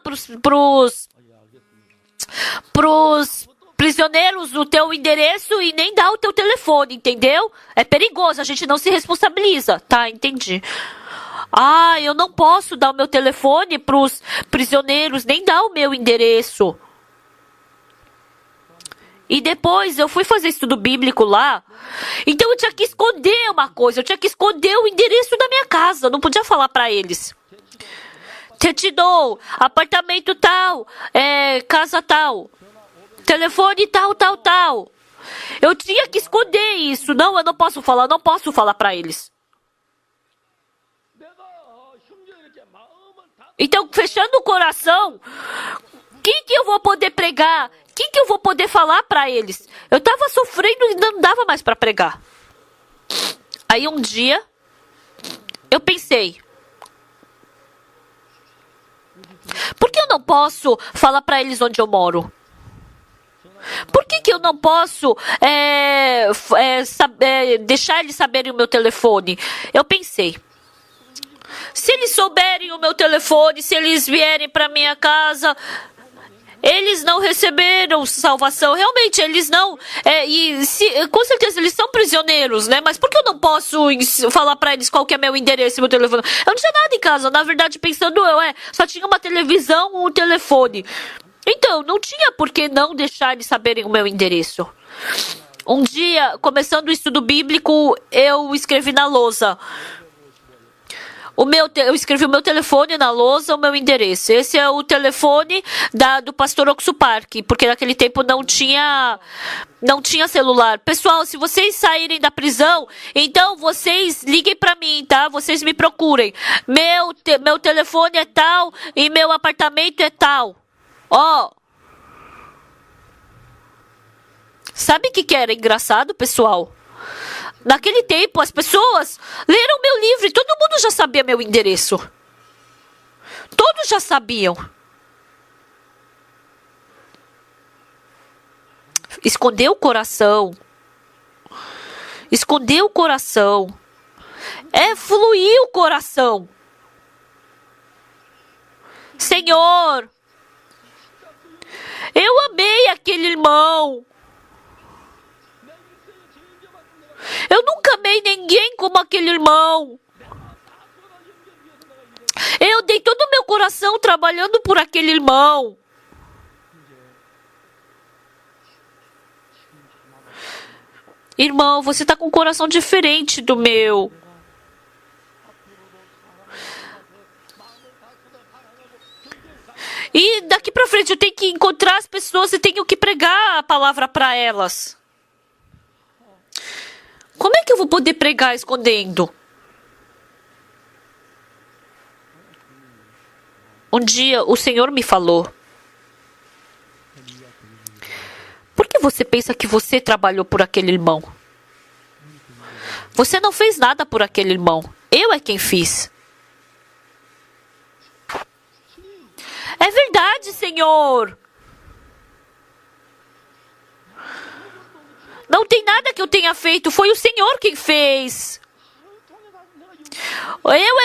pros prisioneiros o teu endereço e nem dá o teu telefone, entendeu? É perigoso, a gente não se responsabiliza. Tá, entendi. Ah, eu não posso dar o meu telefone pros prisioneiros, nem dar o meu endereço. E depois eu fui fazer estudo bíblico lá. Então eu tinha que esconder uma coisa. Eu tinha que esconder o endereço da minha casa. Eu não podia falar para eles. Te dou apartamento tal, casa tal, telefone tal, tal, tal. Eu tinha que esconder isso. Não, eu não posso falar para eles. Então, fechando o coração, quem que eu vou poder pregar? Quem que eu vou poder falar para eles? Eu estava sofrendo e não dava mais para pregar. Aí um dia, eu pensei, por que eu não posso falar para eles onde eu moro? Por que eu não posso deixar eles saberem o meu telefone? Eu pensei, se eles souberem o meu telefone, se eles vierem para minha casa, eles não receberam salvação. Realmente, eles não. Com certeza, eles são prisioneiros, né? Mas por que eu não posso falar para eles qual que é meu endereço e meu telefone? Eu não tinha nada em casa. Na verdade, pensando só tinha uma televisão e um telefone. Então, não tinha por que não deixar eles saberem o meu endereço. Um dia, começando o estudo bíblico, eu escrevi na lousa. Eu escrevi o meu telefone na lousa, o meu endereço. Esse é o telefone do pastor Oxo Park, porque naquele tempo não tinha celular. Pessoal, se vocês saírem da prisão, então vocês liguem para mim, tá? Vocês me procurem. Meu telefone é tal e meu apartamento é tal. Ó. Sabe o que era engraçado, pessoal? Naquele tempo, as pessoas leram meu livro e todo mundo já sabia meu endereço. Todos já sabiam. Esconder o coração. Esconder o coração. É fluir o coração. Senhor, eu amei aquele irmão. Eu nunca amei ninguém como aquele irmão. Eu dei todo o meu coração trabalhando por aquele irmão. Irmão, você está com um coração diferente do meu. E daqui para frente eu tenho que encontrar as pessoas e tenho que pregar a palavra para elas. Como é que eu vou poder pregar escondendo? Um dia o Senhor me falou: por que você pensa que você trabalhou por aquele irmão? Você não fez nada por aquele irmão. Eu é quem fiz. É verdade, Senhor. Não tem nada que eu tenha feito, foi o Senhor quem fez. Eu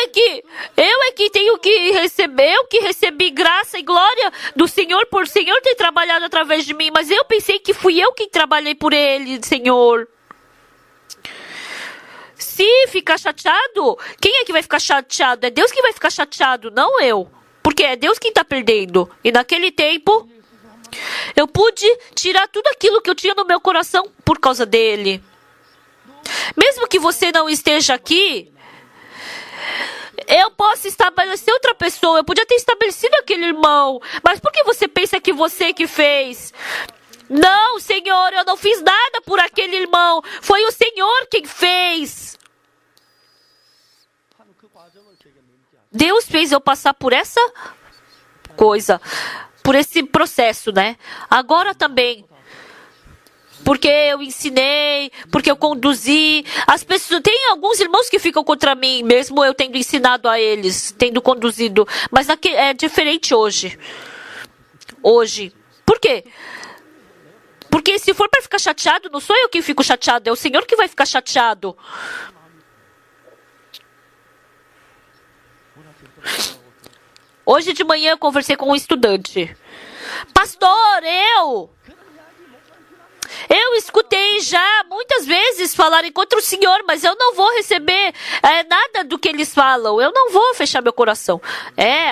é que tenho que receber, eu que recebi graça e glória do Senhor por o Senhor ter trabalhado através de mim, mas eu pensei que fui eu quem trabalhei por ele, Senhor. Se ficar chateado, quem é que vai ficar chateado? É Deus que vai ficar chateado, não eu. Porque é Deus quem está perdendo. E naquele tempo, eu pude tirar tudo aquilo que eu tinha no meu coração por causa dele. Mesmo que você não esteja aqui, eu posso estabelecer outra pessoa. Eu podia ter estabelecido aquele irmão. Mas por que você pensa que você que fez? Não, Senhor, eu não fiz nada por aquele irmão. Foi o Senhor quem fez. Deus fez eu passar por essa coisa, por esse processo, né? Agora também, porque eu ensinei, porque eu conduzi. As pessoas, tem alguns irmãos que ficam contra mim, mesmo eu tendo ensinado a eles, tendo conduzido. Mas é diferente hoje. Por quê? Porque se for para ficar chateado, não sou eu que fico chateado, é o Senhor que vai ficar chateado. Hoje de manhã eu conversei com um estudante. Pastor, eu escutei já muitas vezes falarem contra o Senhor, mas eu não vou receber nada do que eles falam. Eu não vou fechar meu coração.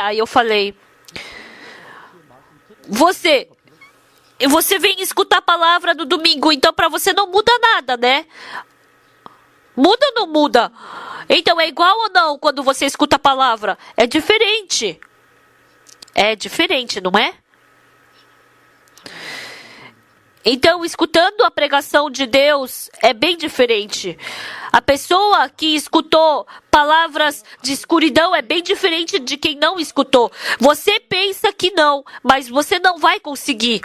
Aí eu falei, você vem escutar a palavra no domingo, então para você não muda nada, né? Muda ou não muda? Então é igual ou não quando você escuta a palavra? É diferente. É diferente, não é? Então, escutando a pregação de Deus é bem diferente. A pessoa que escutou palavras de escuridão é bem diferente de quem não escutou. Você pensa que não, mas você não vai conseguir.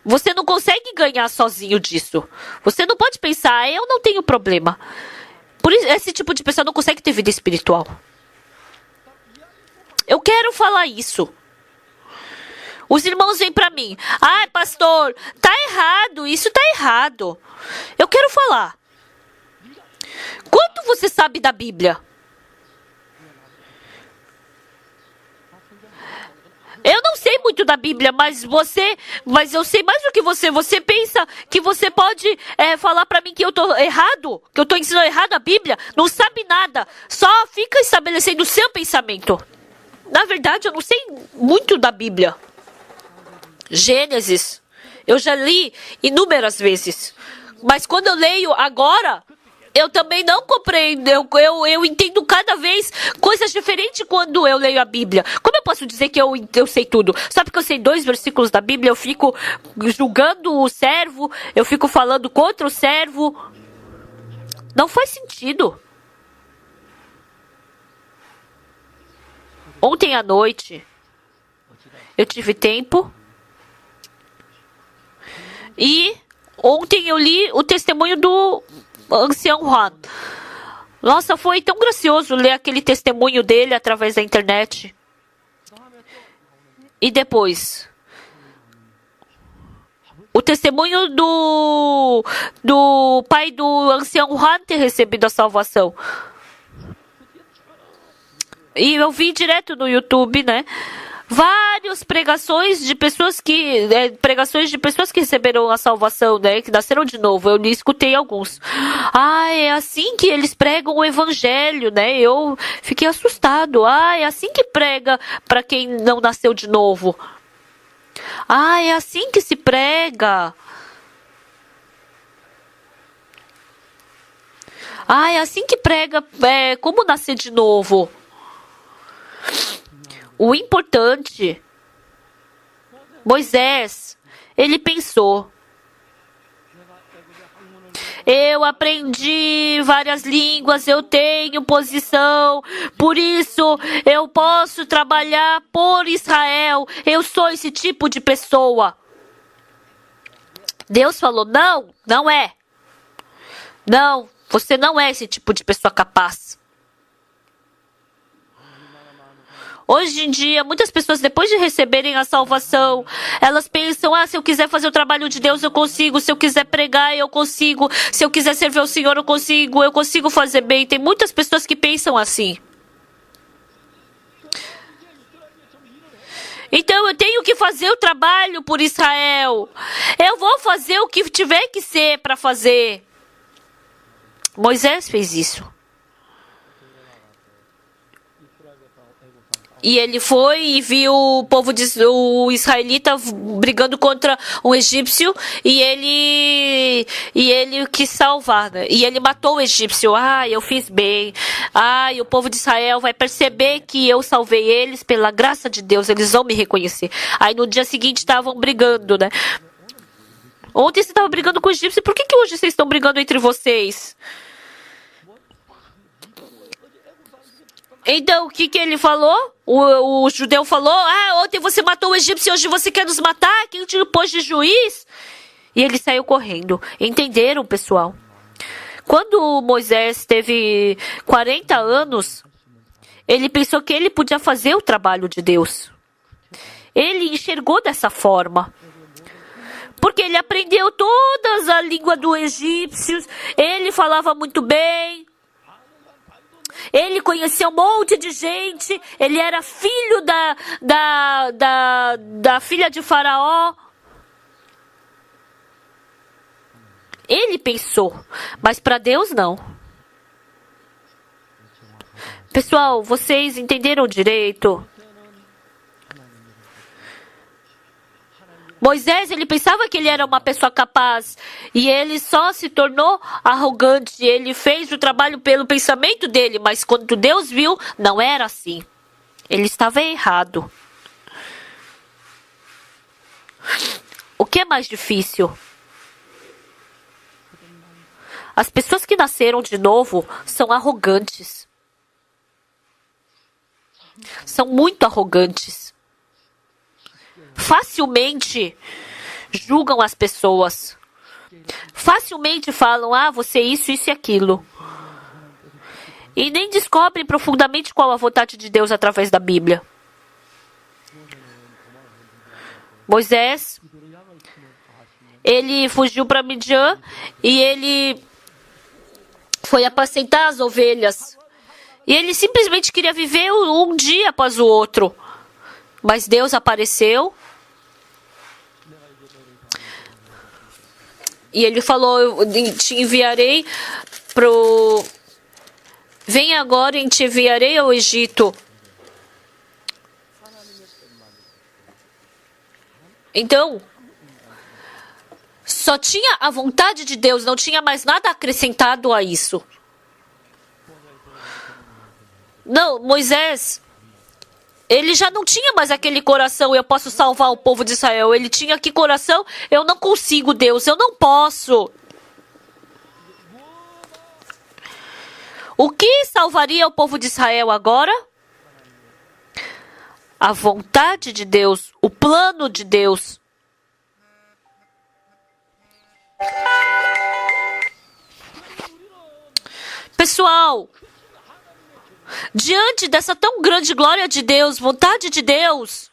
Você não consegue ganhar sozinho disso. Você não pode pensar, eu não tenho problema. Por isso, esse tipo de pessoa não consegue ter vida espiritual. Eu quero falar isso. Os irmãos vêm para mim. Pastor, tá errado, isso tá errado. Eu quero falar. Quanto você sabe da Bíblia? Eu não sei muito da Bíblia, mas eu sei mais do que você. Você pensa que você pode falar para mim que eu tô errado? Que eu tô ensinando errado a Bíblia? Não sabe nada. Só fica estabelecendo o seu pensamento. Na verdade, eu não sei muito da Bíblia. Gênesis, eu já li inúmeras vezes. Mas quando eu leio agora, eu também não compreendo. Eu entendo cada vez coisas diferentes quando eu leio a Bíblia. Como eu posso dizer que eu sei tudo? Só porque eu sei 2 versículos da Bíblia, eu fico julgando o servo, eu fico falando contra o servo. Não faz sentido. Ontem à noite, eu tive tempo. E ontem eu li o testemunho do ancião Juan. Nossa, foi tão gracioso ler aquele testemunho dele através da internet. E depois, o testemunho do pai do ancião Juan ter recebido a salvação. E eu vi direto no YouTube, né? Várias pregações de pessoas que receberam a salvação, né? Que nasceram de novo. Eu escutei alguns. É assim que eles pregam o evangelho, né? Eu fiquei assustado. É assim que prega para quem não nasceu de novo. É assim que se prega. É assim que prega como nascer de novo. O importante, Moisés, ele pensou, eu aprendi várias línguas, eu tenho posição, por isso eu posso trabalhar por Israel, eu sou esse tipo de pessoa. Deus falou, não é. Não, você não é esse tipo de pessoa capaz. Hoje em dia, muitas pessoas, depois de receberem a salvação, elas pensam, se eu quiser fazer o trabalho de Deus, eu consigo. Se eu quiser pregar, eu consigo. Se eu quiser servir ao Senhor, eu consigo fazer bem. Tem muitas pessoas que pensam assim. Então, eu tenho que fazer o trabalho por Israel. Eu vou fazer o que tiver que ser para fazer. Moisés fez isso. E ele foi e viu o israelita brigando contra um egípcio e ele quis salvar, né? E ele matou o egípcio. Eu fiz bem. E o povo de Israel vai perceber que eu salvei eles pela graça de Deus. Eles vão me reconhecer. Aí no dia seguinte estavam brigando, né? Ontem você estava brigando com o egípcio. Por que hoje vocês estão brigando entre vocês? Então, o que ele falou? O judeu falou, ontem você matou o egípcio e hoje você quer nos matar? Quem te pôs de juiz? E ele saiu correndo. Entenderam, pessoal? Quando Moisés teve 40 anos, ele pensou que ele podia fazer o trabalho de Deus. Ele enxergou dessa forma. Porque ele aprendeu todas a língua dos egípcios, ele falava muito bem, ele conhecia um monte de gente, ele era filho da filha de Faraó. Ele pensou, mas para Deus não. Pessoal, vocês entenderam direito? Moisés, ele pensava que ele era uma pessoa capaz e ele só se tornou arrogante. Ele fez o trabalho pelo pensamento dele, mas quando Deus viu, não era assim. Ele estava errado. O que é mais difícil? As pessoas que nasceram de novo são arrogantes. São muito arrogantes. Facilmente julgam as pessoas. Facilmente falam, você isso e aquilo. E nem descobrem profundamente qual a vontade de Deus através da Bíblia. Moisés, ele fugiu para Midian e ele foi apacentar as ovelhas. E ele simplesmente queria viver um dia após o outro. Mas Deus apareceu. E ele falou, eu te enviarei pro... Vem agora e te enviarei ao Egito. Então, só tinha a vontade de Deus, não tinha mais nada acrescentado a isso. Não, Moisés, ele já não tinha mais aquele coração, eu posso salvar o povo de Israel. Ele tinha que coração, eu não consigo, Deus, eu não posso. O que salvaria o povo de Israel agora? A vontade de Deus, o plano de Deus. Pessoal, diante dessa tão grande glória de Deus, vontade de Deus,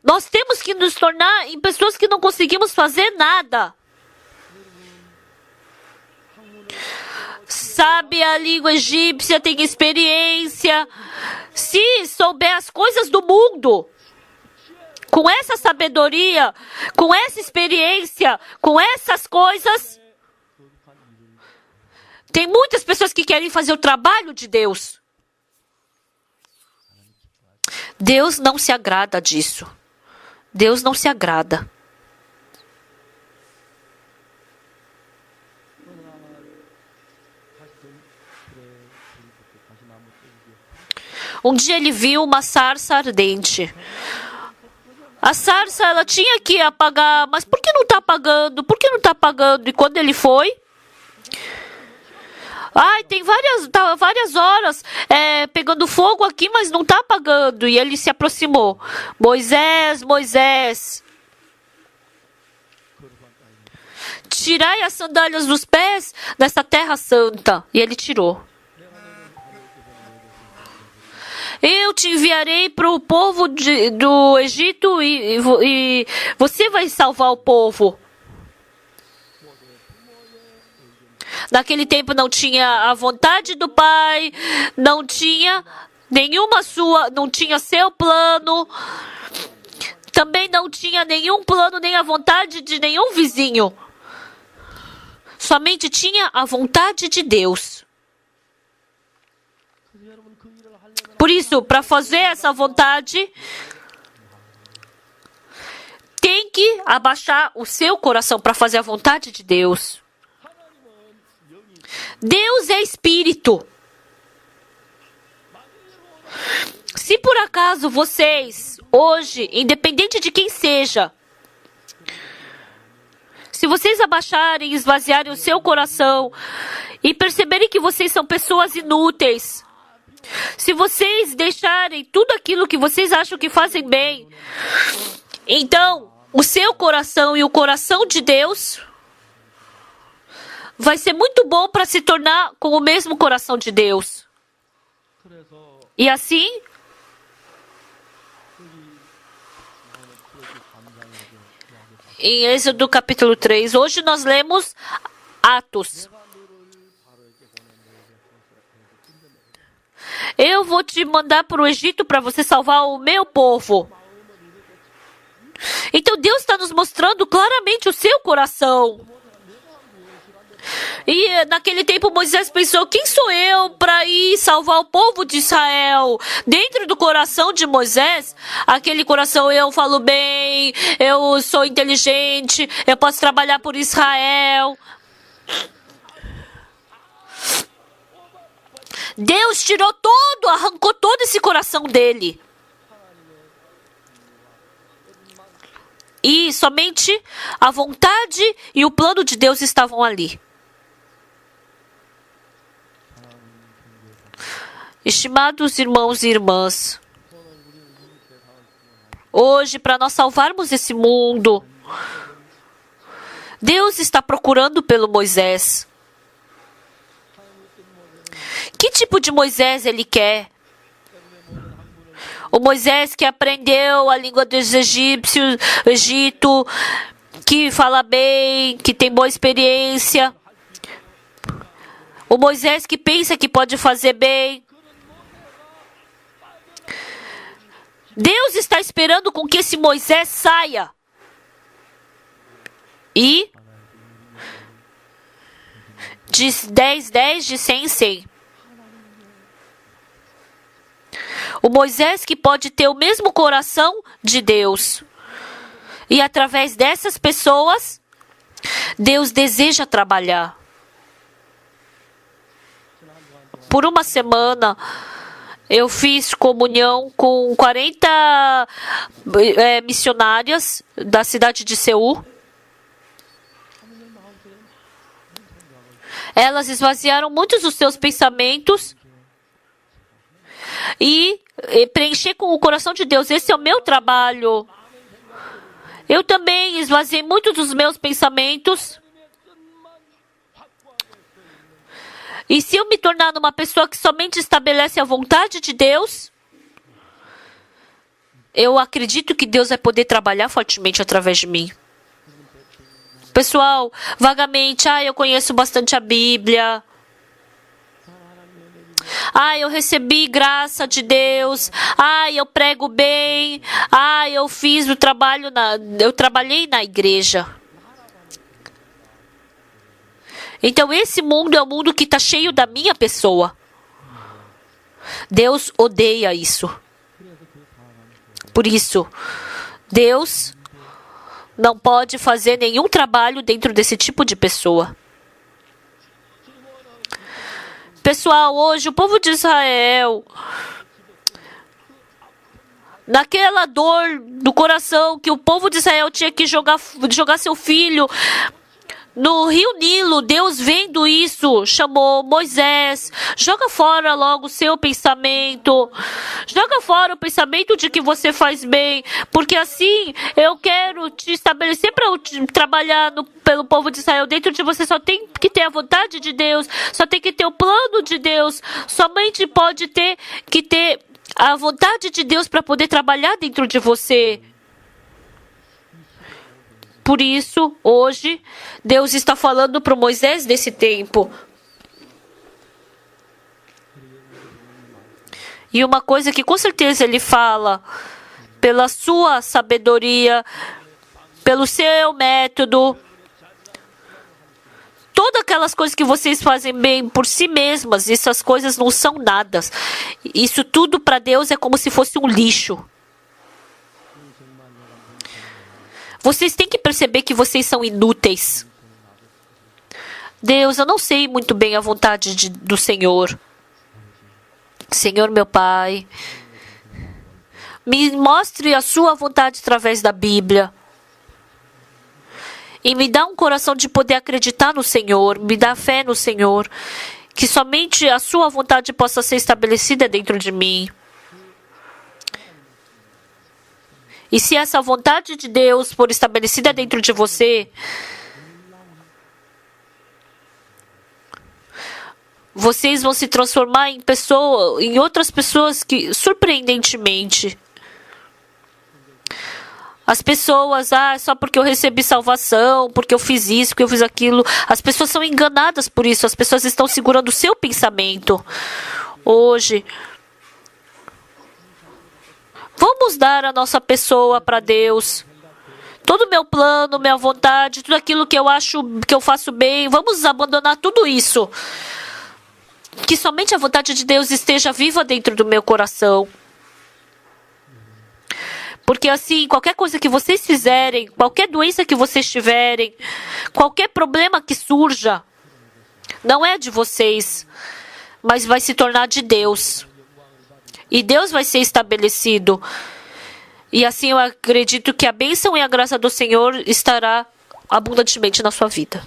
nós temos que nos tornar em pessoas que não conseguimos fazer nada. Sabe a língua egípcia, tem experiência. Se souber as coisas do mundo, com essa sabedoria, com essa experiência, com essas coisas, tem muitas pessoas que querem fazer o trabalho de Deus. Deus não se agrada disso. Deus não se agrada. Um dia ele viu uma sarça ardente. A sarça, ela tinha que apagar, mas por que não está apagando? Por que não está apagando? E quando ele foi... tem várias horas pegando fogo aqui, mas não está apagando. E ele se aproximou. Moisés, Moisés, tirai as sandálias dos pés dessa terra santa. E ele tirou. Eu te enviarei para o povo do Egito e você vai salvar o povo. Naquele tempo não tinha a vontade do Pai, não tinha não tinha seu plano, também não tinha nenhum plano, nem a vontade de nenhum vizinho. Somente tinha a vontade de Deus. Por isso, para fazer essa vontade, tem que abaixar o seu coração para fazer a vontade de Deus. Deus é espírito. Se por acaso vocês, hoje, independente de quem seja, se vocês abaixarem, esvaziarem o seu coração e perceberem que vocês são pessoas inúteis, se vocês deixarem tudo aquilo que vocês acham que fazem bem, então o seu coração e o coração de Deus vai ser muito bom para se tornar com o mesmo coração de Deus. E assim, em Êxodo capítulo 3. Hoje nós lemos Atos. Eu vou te mandar para o Egito para você salvar o meu povo. Então Deus está nos mostrando claramente o seu coração. E naquele tempo Moisés pensou: quem sou eu para ir salvar o povo de Israel? Dentro do coração de Moisés, aquele coração: eu falo bem, eu sou inteligente, eu posso trabalhar por Israel. Deus tirou todo, arrancou todo esse coração dele. E somente a vontade e o plano de Deus estavam ali. Estimados irmãos e irmãs, hoje, para nós salvarmos esse mundo, Deus está procurando pelo Moisés. Que tipo de Moisés ele quer? O Moisés que aprendeu a língua dos egípcios, Egito, que fala bem, que tem boa experiência. O Moisés que pensa que pode fazer bem. Deus está esperando com que esse Moisés saia. E de 10, 10, de 100 em 100. O Moisés que pode ter o mesmo coração de Deus. E através dessas pessoas, Deus deseja trabalhar. Por uma semana, eu fiz comunhão com 40 missionárias da cidade de Seul. Elas esvaziaram muitos dos seus pensamentos e preencher com o coração de Deus. Esse é o meu trabalho. Eu também esvaziei muitos dos meus pensamentos. E se eu me tornar uma pessoa que somente estabelece a vontade de Deus, eu acredito que Deus vai poder trabalhar fortemente através de mim. Pessoal, vagamente, eu conheço bastante a Bíblia. Eu recebi graça de Deus. Eu prego bem. Eu fiz o trabalho eu trabalhei na igreja. Então esse mundo é um mundo que está cheio da minha pessoa. Deus odeia isso. Por isso, Deus não pode fazer nenhum trabalho dentro desse tipo de pessoa. Pessoal, hoje o povo de Israel, naquela dor do coração que o povo de Israel tinha que jogar seu filho no rio Nilo, Deus vendo isso, chamou Moisés: joga fora logo o seu pensamento, joga fora o pensamento de que você faz bem, porque assim eu quero te estabelecer para trabalhar pelo povo de Israel. Dentro de você só tem que ter a vontade de Deus, só tem que ter o plano de Deus, somente pode ter que ter a vontade de Deus para poder trabalhar dentro de você. Por isso, hoje, Deus está falando para Moisés desse tempo. E uma coisa que com certeza ele fala, pela sua sabedoria, pelo seu método, todas aquelas coisas que vocês fazem bem por si mesmas, essas coisas não são nada. Isso tudo para Deus é como se fosse um lixo. Vocês têm que perceber que vocês são inúteis. Deus, eu não sei muito bem a vontade do Senhor. Senhor, meu Pai, me mostre a sua vontade através da Bíblia. E me dá um coração de poder acreditar no Senhor, me dá fé no Senhor, que somente a sua vontade possa ser estabelecida dentro de mim. E se essa vontade de Deus for estabelecida dentro de você, vocês vão se transformar em outras pessoas que, surpreendentemente, As pessoas, só porque eu recebi salvação, porque eu fiz isso, porque eu fiz aquilo. As pessoas são enganadas por isso. As pessoas estão segurando o seu pensamento. Hoje, vamos dar a nossa pessoa para Deus. Todo o meu plano, minha vontade, tudo aquilo que eu acho que eu faço bem, vamos abandonar tudo isso. Que somente a vontade de Deus esteja viva dentro do meu coração. Porque assim, qualquer coisa que vocês fizerem, qualquer doença que vocês tiverem, qualquer problema que surja, não é de vocês, mas vai se tornar de Deus. E Deus vai ser estabelecido. E assim eu acredito que a bênção e a graça do Senhor estará abundantemente na sua vida.